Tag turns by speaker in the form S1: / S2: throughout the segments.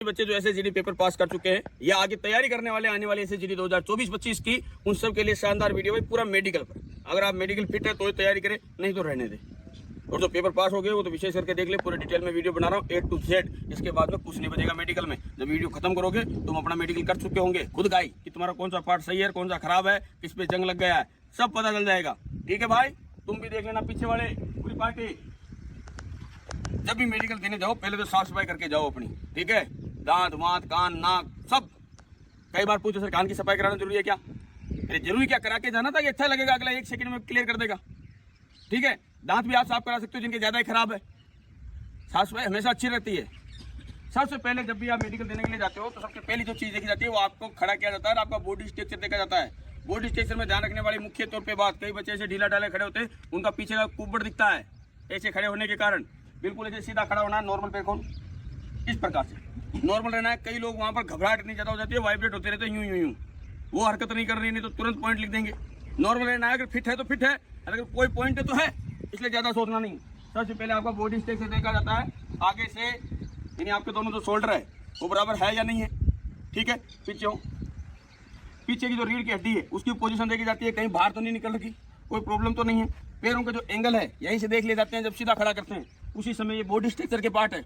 S1: बच्चे जो एसएचजीडी paper pass कर चुके हैं या आगे तैयारी करने वाले आने वाले एसएचजीडी 2024-25 की, उन सब के लिए शानदार वीडियो है पूरा मेडिकल पर। अगर आप मेडिकल फिट है तो ही तैयारी करें, नहीं तो रहने दें। और जो पेपर पास हो गए वो तो विशेष करके देख ले, पूरे डिटेल में वीडियो बना रहा हूँ A to Z। इसके बाद में कुछ नहीं बचेगा मेडिकल में। जब वीडियो खत्म करोगे तुम अपना मेडिकल कर चुके होंगे, खुद गाई कि तुम्हारा कौन सा पार्ट सही है, कौन सा खराब है, किस पे जंग लग गया है, सब पता चल जाएगा। ठीक है भाई, तुम भी देख लेना पीछे वाले पूरी पार्टी। जब भी मेडिकल देने जाओ पहले तो साफ सफाई करके जाओ अपनी, ठीक है। दांत वांत कान नाक सब। कई बार पूछो सर कान की सफाई कराना जरूरी है क्या? अरे जरूरी क्या, करा के जाना था कि अच्छा लगेगा, अगला 1 सेकंड में क्लियर कर देगा। ठीक है, दांत भी आप साफ करा सकते हो जिनके ज्यादा ही खराब है। साफ सफाई हमेशा अच्छी रहती है। सबसे पहले जब भी आप मेडिकल देने के लिए जाते हो तो सबसे पहली जो चीज देखी जाती है वो आपको खड़ा किया जाता है, आपका बॉडी स्ट्रक्चर देखा जाता है। बॉडी स्ट्रक्चर में ध्यान रखने वाली मुख्य तौर पे बात, कई बच्चे ऐसे ढीला ढाले खड़े होते हैं, उनका पीछे का कुब्बड़ दिखता है ऐसे खड़े होने के कारण। बिल्कुल ऐसे सीधा खड़ा होना है, नॉर्मल पैर खोल, इस प्रकार से नॉर्मल रहना है। कई लोग वहां पर घबराहट इतनी ज्यादा हो जाती है, वाइब्रेट होते रहते हैं यूं यूं यूं, वो हरकत नहीं कर रही, नहीं तो तुरंत पॉइंट लिख देंगे। नॉर्मल रहना है, अगर फिट है तो फिट है, अगर कोई पॉइंट है तो है, इसलिए ज्यादा सोचना नहीं। सबसे पहले आपका बॉडी स्ट्रक्चर देखा जाता है, आगे से यानी आपके दोनों जो शोल्डर है वो बराबर है या नहीं है। ठीक है, पीछे की जो रीढ़ की हड्डी है उसकी पोजीशन देखी जाती है, कहीं बाहर तो नहीं निकल रही, कोई प्रॉब्लम तो नहीं है। पैरों का जो एंगल है यहीं से देख ले जाते हैं, जब सीधा खड़ा करते हैं उसी समय ये बॉडी स्ट्रक्चर के पार्ट है।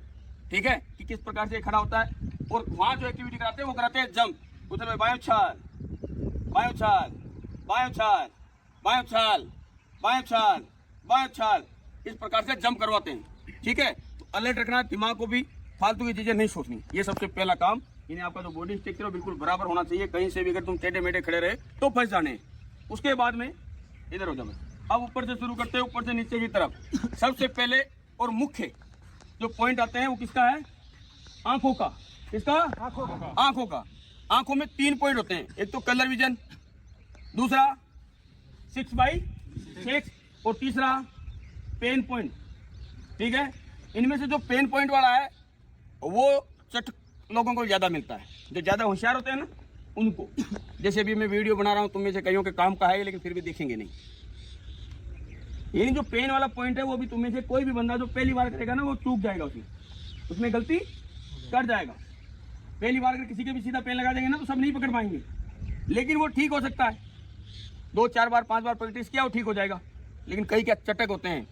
S1: ठीक है, कि किस प्रकार से खड़ा होता है। और वहां जो एक्टिविटी कराते हैं वो कराते हैं जंप। उधर में बायों छाल, बायों छाल, बायों छाल, बायों छाल, बायों छाल, बायों छाल, इस प्रकार से जंप करवाते हैं। ठीक है, तो अलर्ट रखना, दिमाग को भी फालतू की चीजें नहीं सोचनी, ये सबसे पहला काम। यानी आपका जो बॉडी स्ट्रक्चर बिल्कुल बराबर होना चाहिए, कहीं से भी अगर तुम टेढ़े मेढ़े खड़े रहे तो फंस जाने। उसके बाद में इधर हो जाओ। अब ऊपर से शुरू करते हैं, ऊपर से नीचे की तरफ। सबसे पहले और मुख्य जो पॉइंट आते हैं वो किसका है? आंखों का। किसका? आंखों का। आंखों का। आंखों में 3 पॉइंट होते हैं, एक तो कलर विजन, दूसरा 6/6 और तीसरा पेन पॉइंट। ठीक है, इनमें से जो पेन पॉइंट वाला है वो चट लोगों को ज्यादा मिलता है, जो ज्यादा होशियार होते हैं ना उनको। जैसे अभी मैं वीडियो बना रहा हूं, तुम में से कईयों के काम का है लेकिन फिर भी देखेंगे नहीं। ये जो पेन वाला पॉइंट है वो भी तुम में से कोई भी बंदा जो पहली बार करेगा ना वो चूक जाएगा, उसमें गलती कर जाएगा। पहली बार अगर किसी के भी सीधा पेन लगा देंगे ना तो सब नहीं पकड़ पाएंगे, लेकिन वो ठीक हो सकता है। 2, 4 बार 5 बार प्रैक्टिस किया वो ठीक हो जाएगा। लेकिन कई क्या चटक होते हैं,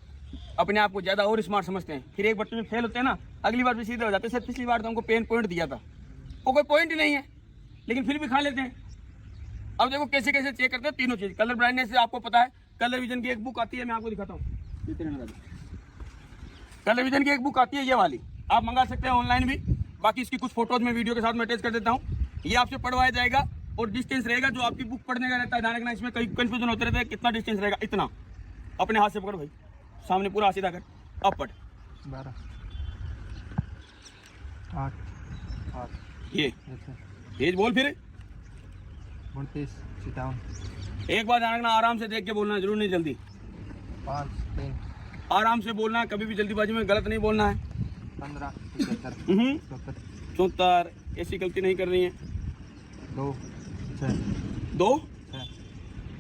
S1: अपने आप को ज्यादा और स्मार्ट समझते हैं, फिर एक बट्टे में फेल होते हैं ना, अगली बार भी सीधे हो जाते हैं। सर पिछली बार तो हमको पेन पॉइंट दिया था, वो कोई पॉइंट ही नहीं है, लेकिन फिर भी खा लेते हैं। अब देखो कैसे कैसे चेक करते हैं तीनों चीज। कलर ब्लाइंडनेस से आपको पता है, कलर विजन की एक बुक आती है, मैं आपको दिखाता हूँ। कलर विजन की एक बुक आती है ये वाली, आप मंगा सकते हैं ऑनलाइन भी। बाकी इसकी कुछ फोटोज में वीडियो के साथ मैं अटैच कर देता हूँ। ये आपसे पढ़वाया जाएगा और डिस्टेंस रहेगा जो आपकी बुक पढ़ने का रहता है। ध्यान रखना, इसमें कई कंफ्यूजन होते रहते हैं, कितना डिस्टेंस रहेगा, इतना। अपने हाथ से पकड़ भाई, सामने पूरा सीधा कर, अब पढ़।
S2: 12 8
S1: ये बोल फिर
S2: 29 sit down
S1: एक बार ध्यान रखना, आराम से देख के बोलना है, जरूर नहीं जल्दी।
S2: 5 3
S1: आराम से बोलना है, कभी भी जल्दीबाजी में गलत नहीं बोलना है।
S2: 15 77
S1: 74 ऐसी गलती नहीं करनी है।
S2: 2 6
S1: 2
S2: 6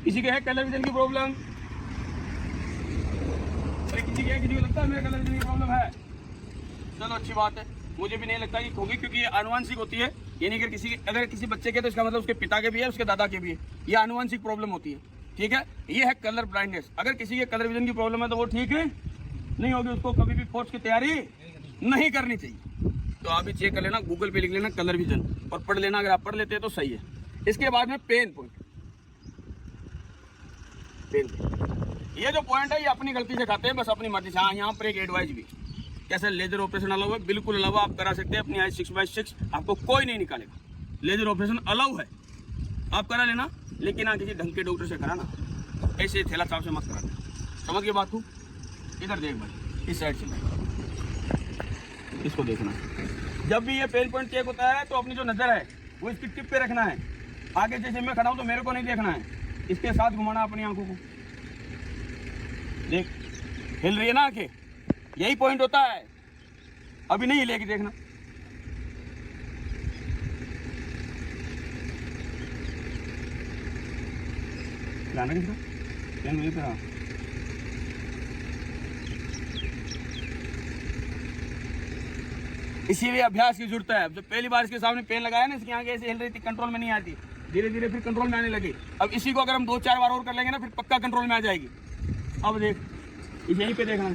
S1: किसी के है कलर विजन की प्रॉब्लम? अरे किसी के, किसी को लगता है मेरे कलर विजन की प्रॉब्लम है? चलो अच्छी बात है, मुझे भी नहीं लगता कि होगी, क्योंकि ये आनुवंशिक होती है। यानी अगर किसी बच्चे के तो इसका मतलब उसके पिता के भी है, उसके दादा के भी है, ये आनुवंशिक प्रॉब्लम होती है। ठीक है, ये है कलर ब्लाइंडनेस। अगर किसी के कलर विजन की प्रॉब्लम है तो वो ठीक है नहीं होगी, उसको कभी भी फोर्स की तैयारी नहीं करनी चाहिए। तो आप भी चेक कर लेना, गूगल पे लिख लेना कलर विजन और पढ़ लेना, अगर आप पढ़ लेते हैं तो सही है। इसके बाद में पेन पॉइंट। ये जो पॉइंट है ये अपनी गलती से खाते हैं, बस अपनी मर्जी से। हाँ, यहाँ पर एक एडवाइस भी, कैसे लेजर ऑपरेशन अलाउ है, बिल्कुल अलाउ, आप करा सकते हैं अपनी आई 6/6, आपको कोई नहीं निकालेगा। लेजर ऑपरेशन अलाउ है, आप करा लेना, लेकिन हाँ किसी ढंग के डॉक्टर से कराना, ऐसे थैला चाप से मत कराना। समझ के बात को? इधर देख भाई, इस साइड से इसको देखना। जब भी ये पेन पॉइंट चेक होता है तो अपनी जो नजर है वो इसकी टिप पे रखना है। आगे जैसे मैं खड़ा हूं तो मेरे को नहीं देखना है, इसके साथ घुमाना अपनी आंखों को। देख हिल रही है ना आंखें, यही पॉइंट होता है। अभी नहीं हिलेगी, देखना। ध्यान रखिएगा, पेन वहीं पे रहा। इसीलिए अभ्यास की जरूरत है। अब जब पहली बार इसके सामने पेन लगाया ना, इसकी आंखें ऐसे हिल रही थी, कंट्रोल में नहीं आती, धीरे धीरे फिर कंट्रोल में आने लगी। अब इसी को अगर हम 2-4 बार और कर लेंगे ना, फिर पक्का कंट्रोल में आ जाएगी। अब देख, यहीं पे देखना,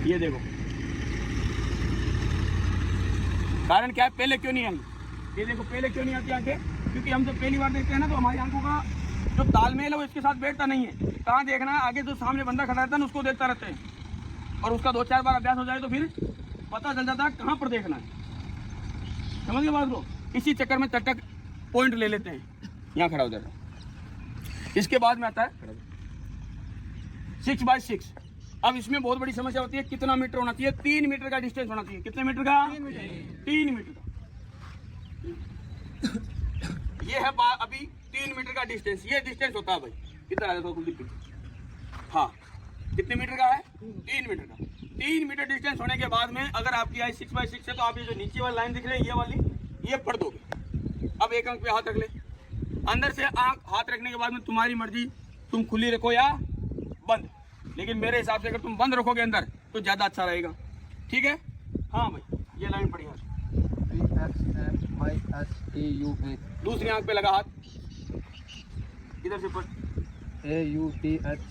S1: ये देखो कारण क्या है, पहले क्यों नहीं आई। ये देखो पहले क्यों नहीं आती आंखें, क्योंकि हम जब पहली बार देखते हैं ना तो हमारी आंखों का जो तालमेल है वो इसके साथ बैठता नहीं है। कहाँ देखना है, आगे जो सामने बंदा खड़ा रहता है ना उसको देखता रहते हैं, और उसका 2-4 बार अभ्यास हो जाए तो फिर पता चल जाता है कहाँ पर देखना है। समझ गए बात को। इसी चक्कर में तक पॉइंट ले लेते हैं। यहाँ खड़ा हो जाता है। इसके बाद में आता है 6x6। अब इसमें बहुत बड़ी समस्या होती है, कितना मीटर होना चाहिए, 3 मीटर का डिस्टेंस होना चाहिए। कितने मीटर का? 3 मीटर का। ये है अभी 3 मीटर का डिस्टेंस, ये डिस्टेंस होता है भाई। कितना है कुलदीप? हाँ, कितने मीटर का है? 3 मीटर का। 3 मीटर डिस्टेंस होने के बाद में अगर आपकी आई 6x6 है तो आप ये जो नीचे वाली लाइन दिख रही है, ये वाली, ये पढ़ दोगे। अब एक अंक पे हाथ रख ले, अंदर से आंख हाथ रखने के बाद में तुम्हारी मर्जी, तुम खुली रखो या बंद, लेकिन मेरे हिसाब से अगर तुम बंद रखोगे अंदर तो ज्यादा अच्छा रहेगा। ठीक है? हाँ भाई, ये लाइन पढ़ी है। दूसरी आंख पे लगा हाथ, इधर से पढ़।
S2: AUTHYMXV।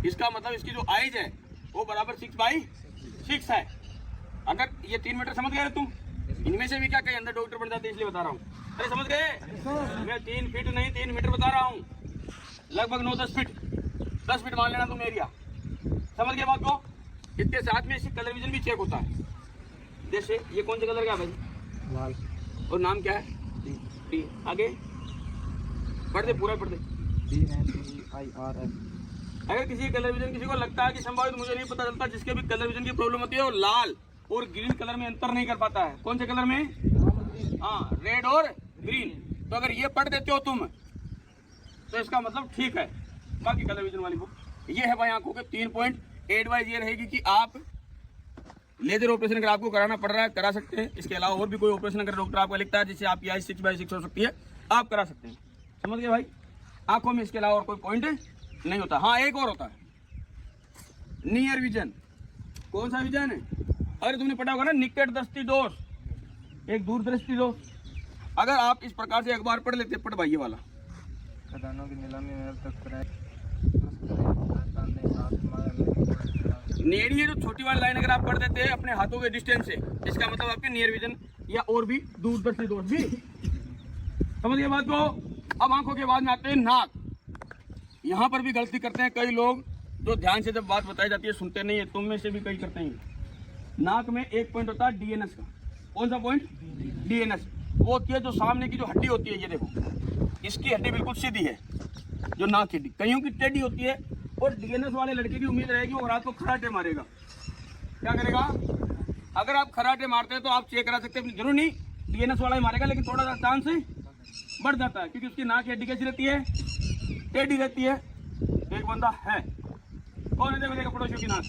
S1: इसका मतलब इसकी जो आइज है वो बराबर 6x6 है। अगर ये 3 मीटर समझ गए तुम, इनमें से भी क्या कहीं अंदर डॉक्टर बन जाते, इसलिए बता रहा हूँ। अरे समझ गए, मैं 3 फीट नहीं 3 मीटर बता रहा हूँ, लगभग 9-10 फीट, 10 फीट मान लेना तुम एरिया। समझ गए बात को। इसके साथ में इसकी कलर विजन भी चेक होता है। जैसे ये कौन सा कलर का है भाई?
S2: लाल।
S1: और नाम क्या है? टी। आगे पढ़ दे, पूरा पढ़ दे।
S2: DNEIRS।
S1: अगर किसी कलर विजन किसी को लगता है कि संभावित, मुझे नहीं पता चलता, जिसके भी कलर विजन की प्रॉब्लम होती है वो लाल और ग्रीन कलर में अंतर नहीं कर पाता है। कौन से कलर में? हाँ, रेड और ग्रीन। तो अगर ये पढ़ देते हो तुम तो इसका मतलब ठीक है। बाकी कलर विजन वाली बुक ये है भाई, आंखों के 3 पॉइंट। एडवाइस ये रहेगी कि आप लेजर ऑपरेशन अगर आपको कराना पड़ रहा है करा सकते हैं। इसके अलावा और भी कोई ऑपरेशन अगर डॉक्टर आपको लिखता है जिससे आपकी आई 6x6 हो सकती है, आप करा सकते हैं। समझ गए भाई। आंखों में इसके अलावा और कोई पॉइंट नहीं होता। हाँ, एक और होता है, नियर विजन। कौन सा विजन है? अरे तुमने पढ़ा होगा ना, निकट दृष्टि दोष, एक दूरदृष्टि दोष। अगर आप इस प्रकार से अखबार पढ़ लेते, पढ़ भाई ये वाला,
S2: खदानों की नीलामी में अब तक
S1: नेड़ी, ये जो छोटी वाली लाइन अगर आप पढ़ देते हैं अपने हाथों के डिस्टेंस से, इसका मतलब आपके नियर विजन या और भी दूरदर्शी दोष भी। समझ गए बात को। अब आंखों के बाद में आते हैं नाक। यहाँ पर भी गलती करते हैं कई लोग, जो ध्यान से जब बात बताई जाती है सुनते नहीं है। तुम में से भी कई करते हैं। नाक में एक पॉइंट होता है डीएनएस का। कौन सा पॉइंट? डीएनएस। वो होती है जो सामने की जो हड्डी होती है, ये देखो इसकी हड्डी बिल्कुल सीधी है, जो नाक की हड्डी, कईयों की टेढ़ी होती है। और डीएनएस वाले लड़के की उम्मीद रहेगी वो रात को खराटे मारेगा। क्या करेगा? अगर आप खराटे मारते हैं तो आप चेक करा सकते हैं, जरूर नहीं डीएनएस वाला ही मारेगा, लेकिन थोड़ा सा चांस बढ़ जाता है क्योंकि उसकी नाक की हड्डी कैसी रहती है? टेढ़ी रहती है। एक बंदा है, कौन है? देखो पड़ोसियों की नाक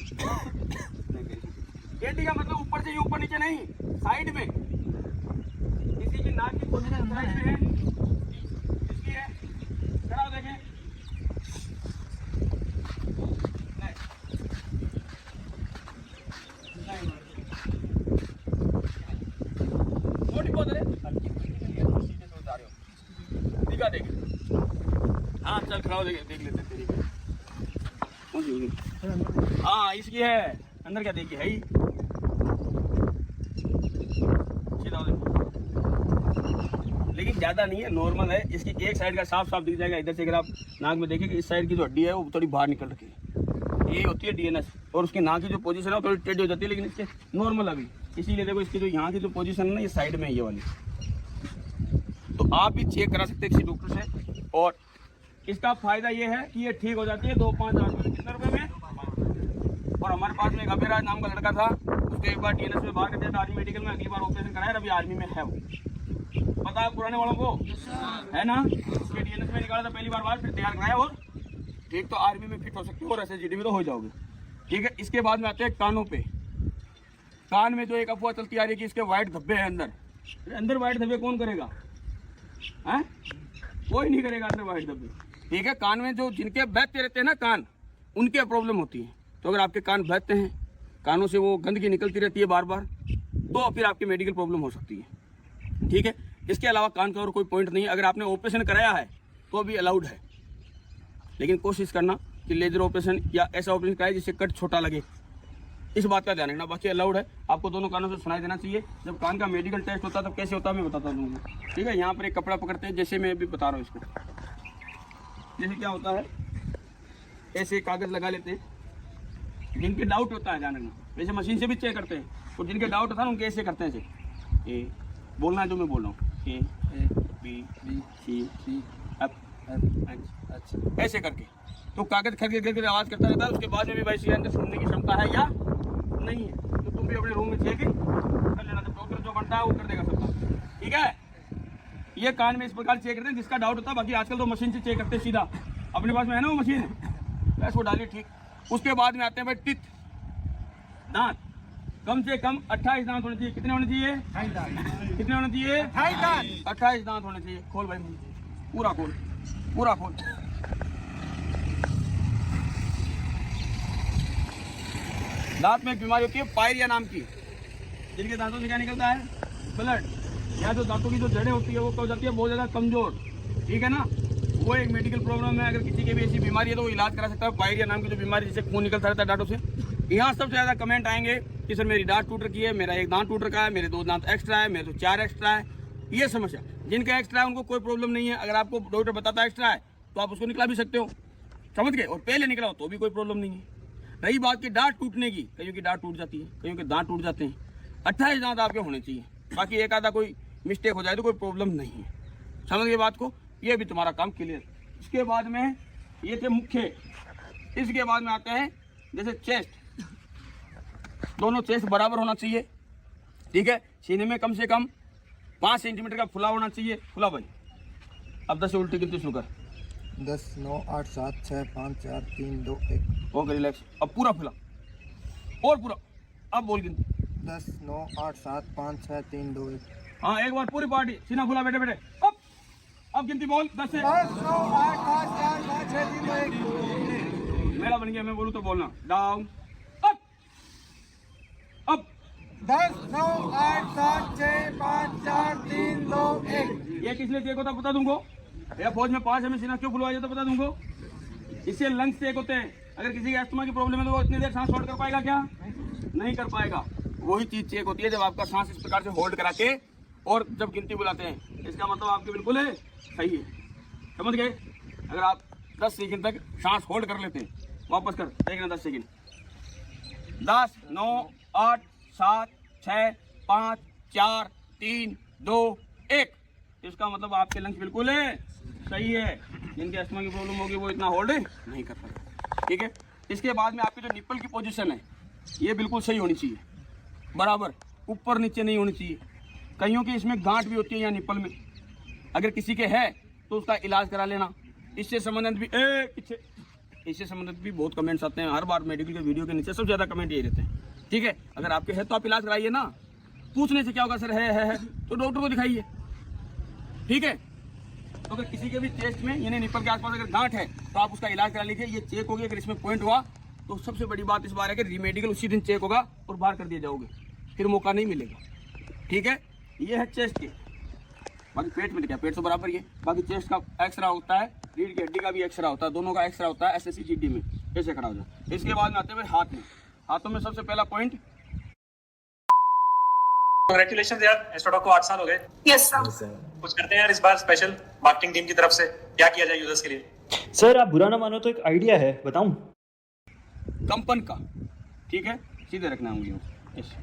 S1: टेढ़ी का मतलब ऊपर से, ऊपर नीचे नहीं, साइड में। किसी की नाक की पोजीशन साइड में है, इसकी है। कराओ देखें। छोटी बहुत है, दिखा देंगे। हाँ चल खड़ा हो, देख लेते हैं तेरी। हाँ इसकी है, अंदर क्या देखिए है ही। सीधा हो देखो, लेकिन ज्यादा नहीं है, नॉर्मल है। इसकी एक साइड का साफ साफ दिख जाएगा। इधर से अगर आप नाक में देखें कि इस साइड की जो हड्डी है वो थोड़ी बाहर निकल रखी है, ये होती है डीएनएस। और उसकी नाक की जो पोजीशन है वो थोड़ी टेढ़ी हो जाती है, लेकिन इसके नॉर्मल अभी। इसीलिए देखो इसकी जो यहाँ की जो पोजीशन है ना, ये साइड में है, ये वाली। तो आप भी चेक करा सकते हैं किसी डॉक्टर से। और इसका फायदा ये है कि ये ठीक हो जाती है 2-5 हज़ार में। कितने रुपए में? और हमारे पास में एक अभिराज नाम का लड़का था, उसको एक बार डीएनएस में बाहर कर दिया था आर्मी मेडिकल में। अगली बार ऑपरेशन कराया, अभी आर्मी में है वो। पता है पुराने वालों को है ना, उसके डीएनएस में निकाला था पहली बार, फिर तैयार कराया और ठीक। तो आर्मी में फिट हो सकते हो और एसएसजीडी में तो हो जाओगे। ठीक है। इसके बाद में आते हैं कानों पे। कान में जो एक अफवाह चलती आ रही है कि इसके वाइट धब्बे हैं अंदर। अंदर वाइट धब्बे कौन करेगा? है कोई नहीं करेगा अंदर वाइट धब्बे। ठीक है। कान में जो जिनके बैठते रहते हैं ना कान, उनके प्रॉब्लम होती है। तो अगर आपके कान बहते हैं, कानों से वो गंदगी निकलती रहती है बार बार, तो फिर आपकी मेडिकल प्रॉब्लम हो सकती है। ठीक है, इसके अलावा कान का और कोई पॉइंट नहीं है। अगर आपने ऑपरेशन कराया है तो भी अलाउड है, लेकिन कोशिश करना कि लेजर ऑपरेशन या ऐसा ऑपरेशन कराए जिससे कट छोटा लगे, इस बात का ध्यान रखना। बाकी अलाउड है, आपको दोनों कानों से सुनाई देना चाहिए। जब कान का मेडिकल टेस्ट होता है तब कैसे होता है मैं बताता हूँ। ठीक है, यहाँ पर एक कपड़ा पकड़ते हैं, जैसे मैं अभी बता रहा हूँ इसको। जैसे क्या होता है, ऐसे कागज़ लगा लेते हैं, जिनके डाउट होता है ध्यान रखना। वैसे मशीन से भी चेक करते हैं, और जिनके डाउट होता है उनके ऐसे करते हैं। ऐसे ए बोलना है जो मैं बोल रहा हूँ, A B C F H, ऐसे करके तो कागज खड़के करके आवाज़ करता रहता है। उसके बाद में भी भाई इसके अंदर सुनने की क्षमता है या नहीं है, तो तुम भी अपने रूम में चेक कर लेना। जब डॉक्टर जो बनता है वो कर देगा सबका। ठीक है, ये कान में इस प्रकार चेक करते हैं जिसका डाउट होता है। बाकी आजकल तो मशीन से चेक करते हैं सीधा, अपने पास में है ना वो मशीन, बस वो डालिए। ठीक, उसके बाद में आते हैं भाई टिथ, दांत। कम से कम 28 दांत होने चाहिए। कितने होने चाहिए? कितने होने चाहिए? 28 दांत होने चाहिए। खोल भाई, पूरा खोल, पूरा खोल। दांत में एक बीमारी होती है पायरिया नाम की, जिनके दांतों से क्या निकलता है? ब्लड। या जो दांतों की जो जड़ें होती है वो क्या हो जाती है? बहुत ज़्यादा कमजोर। ठीक है ना, वो एक मेडिकल प्रॉब्लम है। अगर किसी की भी ऐसी बीमारी है तो वो इलाज करा सकता है। पायरिया नाम की जो बीमारी, जिससे खून निकलता रहता है दांतों से। यहाँ सबसे ज़्यादा कमेंट आएंगे कि सर मेरी दांत टूट रखी है, मेरा एक दांत टूट रखा है, मेरे 2 दांत एक्स्ट्रा है, मेरे तो 4 एक्स्ट्रा है। ये समस्या, जिनका एक्स्ट्रा है उनको कोई प्रॉब्लम नहीं है। अगर आपको डॉक्टर बताता है एक्स्ट्रा है तो आप उसको निकला भी सकते हो, समझ गए, और पहले निकला हो तो भी कोई प्रॉब्लम नहीं है। रही बात की दांत टूटने की, कईयों की दांत टूट जाती है, कईयों के दांत टूट जाते हैं। 28 दांत आपके होने चाहिए। बाकी एक आधा कोई मिस्टेक हो जाए तो कोई प्रॉब्लम नहीं है, समझ गए बात को। ये भी तुम्हारा काम क्लियर। इसके बाद में ये थे मुख्य। इसके बाद में आते हैं जैसे चेस्ट, दोनों चेस्ट बराबर होना चाहिए। ठीक है, सीने में कम से कम 5 सेंटीमीटर का फुला होना चाहिए। फुला भाई, अब 10 से उल्टी गिनती शुरू कर।
S2: 10 9 8 7 6 5 4 3 2 1।
S1: Okay, relax. अब पूरा फुला और पूरा, अब बोल गिनती।
S2: 10 9 8 7 5 6 3 2 1।
S1: हाँ, एक बार पूरी पार्टी सीना फुला, बैठे बैठे। अब गिनती बोल 10 से।
S2: 10 9 8 5 4 5 6 3 2 1।
S1: मेरा बन गया, मैं बोलूँ तो बोलना। डाउन, अब
S2: 10 9 8 7 6 5 4 3 2 1।
S1: ये किस लिए चेक होता बता दूंगा। भैया फौज में 5 हमें सीना क्यों खुलवाया जाता बता दूंगा। इससे लंग्स चेक होते हैं। अगर किसी के अस्थमा की प्रॉब्लम है तो वो इतनी देर सांस होल्ड कर पाएगा क्या? नहीं कर पाएगा। वही चीज चेक होती है जब आपका सांस इस प्रकार से होल्ड करा के और जब गिनती बुलाते हैं, इसका मतलब आपके बिल्कुल है सही है, समझ गए। अगर आप 10 सेकंड तक सांस होल्ड कर लेते हैं, वापस कर देखना 10 सेकंड। 10 9 8 7 6 5 4 3 2 1। इसका मतलब आपके लंग्स बिल्कुल है सही है। जिनके अस्थमा की प्रॉब्लम होगी वो इतना होल्ड नहीं कर पाएगा। ठीक है, इसके बाद में आपकी जो निप्पल की पोजीशन है ये बिल्कुल सही होनी चाहिए, बराबर, ऊपर नीचे नहीं होनी चाहिए। कईयों की इसमें गांठ भी होती है यहाँ निप्पल में, अगर किसी के है तो उसका इलाज करा लेना। इससे संबंधित भी पीछे, इससे संबंधित भी बहुत कमेंट्स आते हैं हर बार मेडिकल के वीडियो के नीचे, सबसे ज़्यादा कमेंट यही रहते हैं। ठीक है, अगर आपके है तो आप इलाज कराइए ना, पूछने से क्या होगा, सर है तो डॉक्टर को दिखाइए। ठीक है, तो अगर किसी के भी चेस्ट में यानी निप्पल के आसपास अगर गांठ है तो आप उसका इलाज करा लीजिए। ये चेक होगी, अगर इसमें पॉइंट हुआ तो सबसे बड़ी बात इस बार है कि रीमेडिकल उसी दिन चेक होगा और बाहर कर दिए जाओगे, फिर मौका नहीं मिलेगा। ठीक है, ये है चेस्ट के। बाकी पेट में क्या, पेट तो बराबर ही है। बाकी चेस्ट का एक्सरा होता है, रीढ़ की हड्डी का भी एक्सरा होता है, दोनों का एक्सरा होता है SSCGD में। ऐसे खड़ा हो जाए। इसके बाद में आते हैं हाथ में। हाथों में सबसे पहला पॉइंट,
S3: कांग्रेचुलेशन यार, एस्ट्रोडॉक को 8 साल हो गए।
S4: Yes sir.
S3: कुछ करते हैं यार इस बार स्पेशल मार्केटिंग टीम की तरफ से, क्या किया जाए यूजर्स के लिए?
S5: सर आप बुरा ना मानो तो एक आइडिया है, बताऊं?
S1: कंपन का। ठीक है, सीधे रखना है उंगलियों ऐसे।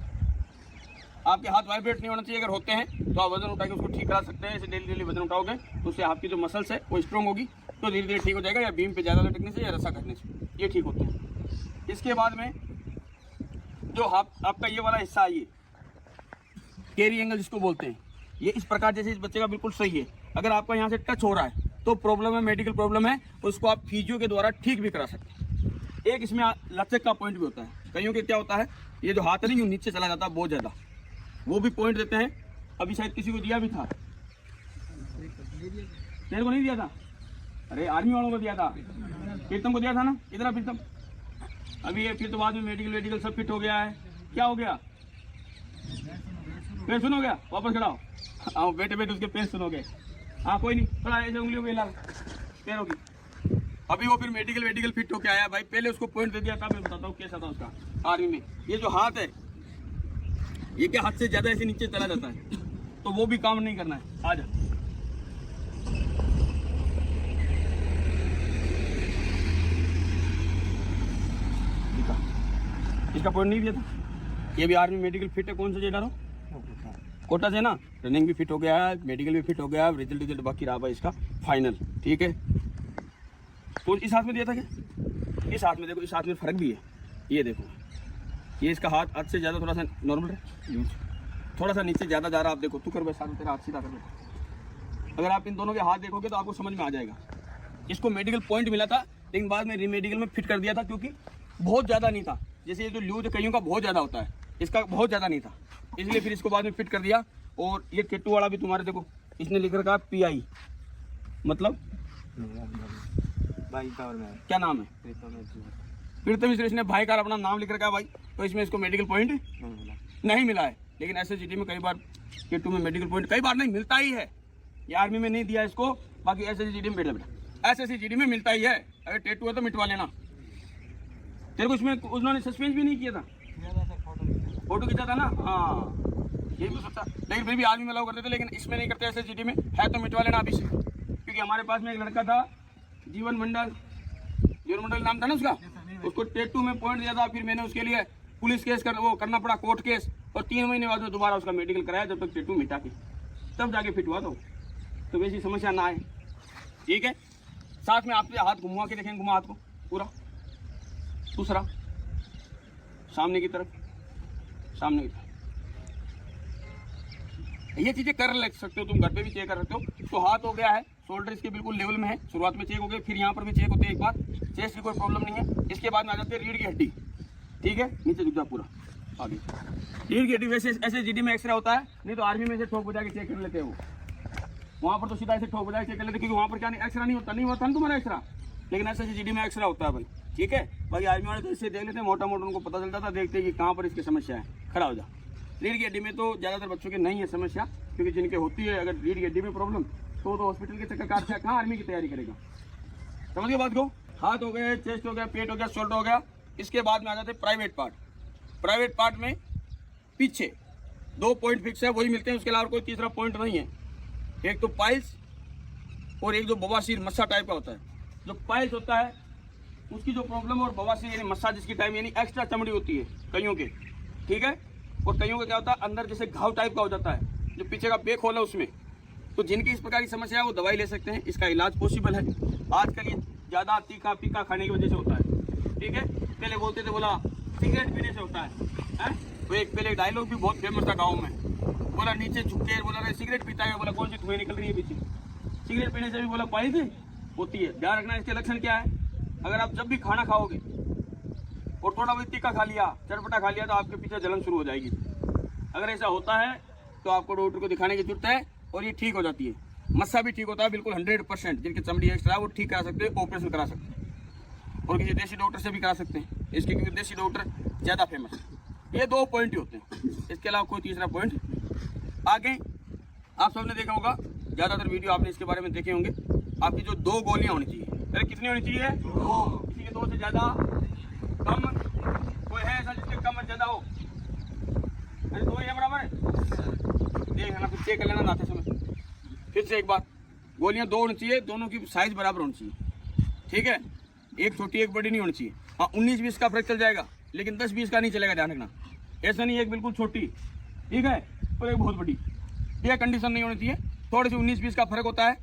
S1: आपके हाथ वाइब्रेट नहीं होना चाहिए, अगर होते हैं तो आप वजन उठा के उसको ठीक करा सकते हैं। ऐसे डेली वजन उठाओगे तो उससे आपकी जो मसल्स है वो स्ट्रॉन्ग होगी, तो धीरे धीरे ठीक हो जाएगा। या बीम पे ज़्यादा लटकने से या रस्सा कटने से, ये ठीक होते हैं। इसके बाद में जो आपका ये वाला हिस्सा है, ये कैरी एंगल जिसको बोलते हैं, ये इस प्रकार जैसे इस बच्चे का बिल्कुल सही है। अगर आपका यहाँ से टच हो रहा है तो प्रॉब्लम है, मेडिकल प्रॉब्लम है, उसको आप फिजियो के द्वारा ठीक भी करा सकते हैं। एक इसमें लचक का पॉइंट भी होता है। कईयों के क्या होता है, ये जो हाथ नहीं नीचे चला जाता है बहुत ज़्यादा, वो भी पॉइंट देते हैं। अभी शायद किसी को दिया भी था, तेरे को नहीं दिया था? अरे आर्मी वालों को दिया था, प्रीतम को दिया था ना। इधर प्रीतम, अभी ये फिर तो बाद में मेडिकल सब फिट हो गया है। क्या हो गया? पेंशन हो गया, वापस खड़ा हो। हाँ बैठे बैठे उसके पेंशन हो गए। हाँ कोई नहीं, थोड़ा ऐसे उंगलियों पे हिला पैरों की। अभी वो फिर मेडिकल फिट होके आया भाई। पहले उसको पॉइंट दे दिया था, मैं बताता हूँ कैसा था उसका आर्मी में। ये जो हाथ है, ये क्या हाथ से ज्यादा ऐसे नीचे चला जाता है, तो वो भी काम नहीं करना है। आ जा, इसका पॉइंट नहीं दिया था। ये भी आर्मी मेडिकल फिट है। कौन सा जेडा रहो? कोटा से ना। रनिंग भी फिट हो गया है, मेडिकल भी फिट हो गया है, रिजल्ट बाकी रहा भाई इसका फाइनल। ठीक है, तो इस हाथ में दिया था क्या? इस हाथ में देखो, इस हाथ में फर्क भी है। ये देखो, ये इसका हाथ से ज़्यादा थोड़ा सा नॉर्मल है, थोड़ा सा नीचे ज़्यादा जा रहा है। आप देखो, तू कर साथ में, तेरा हाथ सीधा कर दे। अगर आप इन दोनों के हाथ देखोगे तो आपको समझ में आ जाएगा। इसको मेडिकल पॉइंट मिला था, लेकिन बाद में रीमेडिकल में फिट कर दिया था, क्योंकि बहुत ज़्यादा नहीं था। जैसे ये जो लूज कईयों का बहुत ज़्यादा होता है, इसका बहुत ज़्यादा नहीं था, इसलिए फिर इसको बाद में फिट कर दिया। और ये टेटू वाला भी तुम्हारे देखो, इसने लिख रखा PI, मतलब भाई का क्या नाम है? प्रीतम मिश्र। इसने भाई का अपना नाम लिख रखा है भाई, तो इसमें इसको मेडिकल पॉइंट नहीं मिला है। लेकिन SSGD में कई बार टेटू में मेडिकल पॉइंट कई बार नहीं मिलता ही है। ये आर्मी में नहीं दिया इसको, बाकी SSGD में बेटा SSGD में मिलता ही है। अगर टेटू है तो मिटवा लेना। तेरे को इसमें उन्होंने सस्पेंस भी नहीं किया था, फोटो खींचा था ना। हाँ ये भी सोचा, लेकिन फिर भी आर्मी में अलाउ करते थे, लेकिन इसमें नहीं करते। SSGD में है तो मिटवा लेना अभी से। क्योंकि हमारे पास में एक लड़का था, जीवन मंडल नाम था ना उसका, उसको टेटू में पॉइंट दिया था। फिर मैंने उसके लिए पुलिस केस करना पड़ा, कोर्ट केस, और 3 महीने बाद में दोबारा उसका मेडिकल कराया, जब तक टेटू मिटा के तब जाके फिट हुआ। तो वैसी समस्या ना आए। ठीक है, साथ में आपके हाथ घुमा के देखेंगे, घुमा हाथ को पूरा, दूसरा सामने की तरफ, सामने की तरफ। ये चीजें कर ले सकते हो तुम, घर पे भी चेक कर सकते हो। तो हाथ हो गया है, शोल्डर इसके बिल्कुल लेवल में है, शुरुआत में चेक हो गए, फिर यहाँ पर भी चेक होते हैं एक बार। चेस्ट की कोई प्रॉब्लम नहीं है। इसके बाद में आ जाते हैं रीढ़ की हड्डी। ठीक है, नीचे झुक जा पूरा आगे। रीढ़ की हड्डी वैसे SSGD में एक्सरे होता है, नहीं तो आर्मी में से ठोक बजा के चेक कर लेते हैं वो। वहाँ पर तो सीधा ऐसे ठोक बजा के चेक कर लेते, क्योंकि वहाँ पर क्या नहीं एक्सरा नहीं होता ना तुम्हारा एक्सरा, लेकिन SSGD में एक्सरा होता है भाई। ठीक है, बाकी आर्मी वाले तो इससे देख लेते हैं, मोटा मोटा उनको पता चलता था, देखते हैं कि कहाँ पर इसकी समस्या है। खड़ा हो जा। रीढ़ की हड्डी में तो ज़्यादातर बच्चों की नहीं है समस्या, क्योंकि जिनके होती है अगर रीढ़ की हड्डी में प्रॉब्लम, तो हॉस्पिटल के चक्कर काटता है, कहाँ आर्मी की तैयारी करेगा। समझ गए बात को? हाथ हो गए, चेस्ट हो गया, पेट हो गया, शोल्डर हो गया। इसके बाद में आ जाते हैं प्राइवेट पार्ट। प्राइवेट पार्ट में पीछे 2 पॉइंट फिक्स है, वही मिलते हैं, उसके अलावा कोई तीसरा पॉइंट नहीं है। एक तो पाइल्स और एक जो बवासीर मस्सा टाइप का होता है। जो पाइल्स होता है उसकी जो प्रॉब्लम, और बवासीर यानी मस्सा जिसकी टाइम यानी एक्स्ट्रा चमड़ी होती है कईयों के। ठीक है, और कईयों का क्या होता है, अंदर जैसे घाव टाइप का हो जाता है, जो पीछे का बेक होल है उसमें। तो जिनकी इस प्रकार की समस्या है वो दवाई ले सकते हैं, इसका इलाज पॉसिबल है। आजकल ये ज़्यादा तीखा पीका खाने की वजह से होता है। ठीक है, पहले बोलते थे बोला सिगरेट पीने से होता है। तो एक पहले डायलॉग भी बहुत फेमस था गाँव में, बोला नीचे झुके, बोला सिगरेट पीता है, बोला कौन सी धुएं निकल रही है पीछे। सिगरेट पीने से भी बोला पाई थी होती है। ध्यान रखना, इसके लक्षण क्या है। अगर आप जब भी खाना खाओगे और थोड़ा बहुत तीखा खा लिया, चटपटा खा लिया, तो आपके पीछे जलन शुरू हो जाएगी। अगर ऐसा होता है तो आपको डॉक्टर को दिखाने की जरूरत है, और ये ठीक हो जाती है। मस्सा भी ठीक होता है बिल्कुल 100%। जिनकी चमड़ी एक्स्ट्रा है वो ठीक करा सकते हैं, ऑपरेशन करा सकते हैं, और किसी देसी डॉक्टर से भी करा सकते हैं इसके, क्योंकि देसी डॉक्टर ज़्यादा फेमस है। ये 2 पॉइंट ही होते हैं, इसके अलावा कोई तीसरा पॉइंट। आगे आप सबने देखा होगा, ज़्यादातर वीडियो आपने इसके बारे में देखे होंगे। आपकी जो 2 गोलियाँ होनी चाहिए, अरे कितनी होनी चाहिए? 2। किसी के 2 से ज़्यादा, कम, कोई है ऐसा जिसके कम और ज़्यादा हो? अरे 2 है बराबर है, देख लेना, फिर चेक कर लेना नाते समय। फिर से एक बात, गोलियां 2 होनी चाहिए, दोनों की साइज बराबर होनी चाहिए। ठीक है, एक छोटी एक बड़ी नहीं होनी चाहिए। हाँ 19-20 का फर्क चल जाएगा, लेकिन 10-20 का नहीं चलेगा, ध्यान रखना। ऐसा नहीं एक बिल्कुल छोटी, ठीक है, और एक बहुत बड़ी, यह कंडीशन नहीं होनी चाहिए। थोड़ी सी 19-20 का फर्क होता है।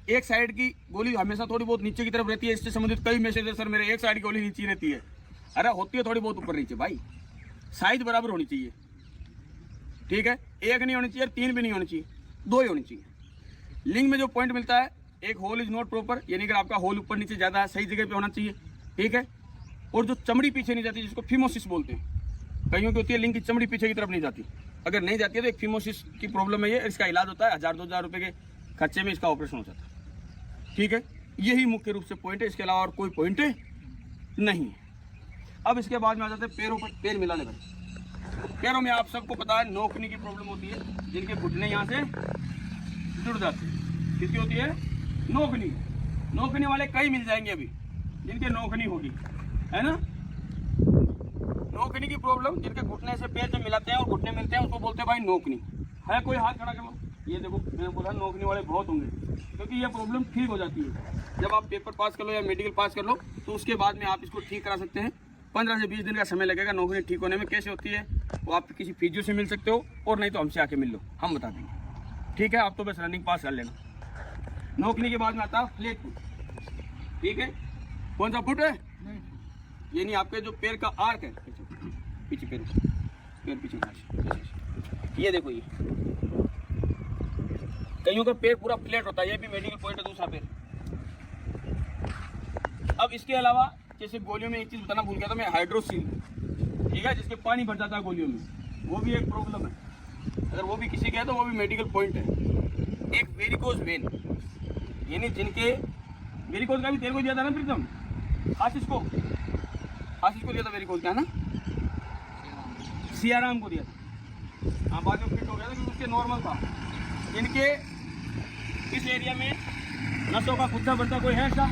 S1: एक साइड की गोली हमेशा थोड़ी बहुत नीचे की तरफ रहती है। इससे संबंधित कई मैसेज है, सर मेरे एक साइड की गोली नीचे रहती है। अरे होती है थोड़ी बहुत ऊपर नीचे भाई, साइज बराबर होनी चाहिए। ठीक है, एक नहीं होनी चाहिए, 3 भी नहीं होनी चाहिए, 2 ही होनी चाहिए। लिंग में जो पॉइंट मिलता है, एक होल इज नॉट प्रॉपर, यानी अगर आपका होल ऊपर नीचे ज़्यादा है, सही जगह पे होना चाहिए। ठीक है, और जो चमड़ी पीछे नहीं जाती, जिसको फिमोसिस बोलते हैं, कईयों की होती है लिंग की चमड़ी पीछे की तरफ नहीं जाती। अगर नहीं जाती है तो एक फिमोसिस की प्रॉब्लम है ये। इसका इलाज होता है 1000-2000 रुपये के खर्चे में इसका ऑपरेशन हो जाता है। ठीक है, यही मुख्य रूप से पॉइंट है, इसके अलावा और कोई पॉइंट नहीं है। अब इसके बाद में आ जाते हैं पैरों पर, पैर मिलाने पर। पैरों में आप सबको पता है नोकनी की प्रॉब्लम होती है, जिनके घुटने यहाँ से जुड़ जाते हैं। किसकी होती है? नोकनी। नोकनी वाले कई मिल जाएंगे अभी जिनके नोकनी होगी, है ना। नोकनी की प्रॉब्लम, जिनके घुटने से पैर जब मिलाते हैं और घुटने मिलते हैं उसको बोलते हैं भाई नोकनी। है कोई हाथ खड़ा कर लो। ये देखो मैंने बोला नोकनी वाले बहुत होंगे, क्योंकि ये प्रॉब्लम ठीक हो जाती है जब आप पेपर पास कर लो या मेडिकल पास कर लो, तो उसके बाद में आप इसको ठीक करा सकते हैं। 15 से 20 दिन का समय लगेगा नौकरी ठीक होने में। कैसे होती है वो आप किसी फिजियो से मिल सकते हो, और नहीं तो हमसे आके मिल लो, हम बता देंगे। ठीक है, आप तो बस रनिंग पास कर लेना। नौकरी के बाद में आता है फ्लैट फुट। ठीक है, कौन सा फुट है? ये नहीं, आपके जो पैर का आर्क है, पीछे पैर पीछे, ये देखो, ये कईयों का पैर पूरा फ्लैट होता है, ये भी मेडिकल पॉइंट है। दूसरा पैर। अब इसके अलावा जैसे गोलियों में एक चीज बताना भूल गया था मैं, हाइड्रोसील। ठीक है, जिसके पानी भर जाता है गोलियों में, वो भी एक प्रॉब्लम है। अगर वो भी किसी का है तो वो भी मेडिकल पॉइंट है। एक वेरिकोज वेन, यानी जिनके वेरिकोज का भी तेरे को दिया था ना प्रीतम, आशीष को दिया था वेरिकोज का, है ना, सियाराम को दिया था। हाँ, बाद में फिट हो गया था क्योंकि उसके नॉर्मल था। इनके इस एरिया में नसों का खुदा बनता कोई है ऐसा?